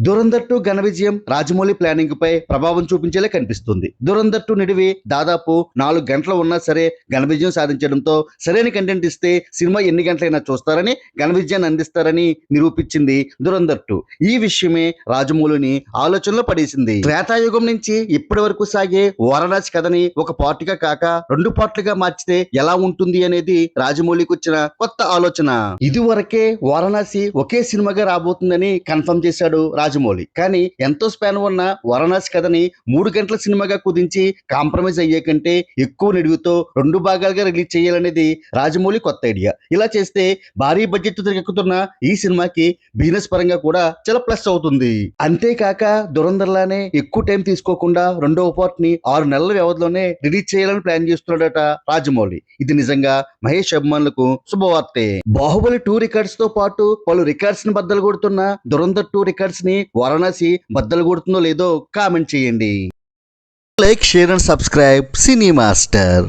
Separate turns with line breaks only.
దురంధర్ 2 ఘన విజయం రాజమౌళి ప్లానింగ్ పై ప్రభావం చూపించేలా కనిపిస్తుంది. దురంధర్ 2 నిడివి దాదాపు 4 గంటలు ఉన్నా సరే ఘన విజయం సాధించడంతో సరైన కంటెంట్ ఇస్తే సినిమా ఎన్ని గంటలైనా చూస్తారని, ఘన విజయాన్ని అందిస్తారని నిరూపించింది దురంధర్ 2. ఈ విషయమే రాజమౌళిని ఆలోచనలో పడేసింది. త్రేతాయుగం నుంచి ఇప్పటి వరకు సాగే వారణాసి కథని ఒక పార్ట్గా కాక 2 పార్ట్లుగా మార్చితే ఎలా ఉంటుంది అనేది రాజమౌళికి వచ్చిన కొత్త ఆలోచన. ఇదివరకే వారణాసి ఒకే సినిమాగా రాబోతుందని కన్ఫర్మ్ చేశాడు రాజమౌళి. కానీ ఎంతో స్పాన్ ఉన్న వారణాసి కథని 3 గంటల సినిమాగా కుదించి కాంప్రమైజ్ అయ్యే కంటే ఎక్కువ నిడివితో 2 భాగాలుగా రిలీజ్ చేయాలనేది రాజమౌళి కొత్త ఐడియా. ఇలా చేస్తే భారీ బడ్జెట్ తెరకెక్కుతున్న ఈ సినిమాకి బిజినెస్ పరంగా కూడా చాలా ప్లస్ అవుతుంది. అంతేకాక దురంధర్ లానే ఎక్కువ టైం తీసుకోకుండా రెండవ పార్ట్ ని 6 నెలల వ్యవధిలోనే రిలీజ్ చేయాలని ప్లాన్ చేస్తున్నాడట రాజమౌళి. ఇది నిజంగా మహేష్ అభిమానులకు శుభవార్తే. బాహుబలి 2 రికార్డ్స్ తో పాటు పలు రికార్డ్స్ ని బద్దలు కొడుతున్న దురంధర్ 2 రికార్డ్స్ ని వారణాసి బద్దలు కొడుతుందో లేదో కామెంట్ చేయండి. Like, share and subscribe cine master.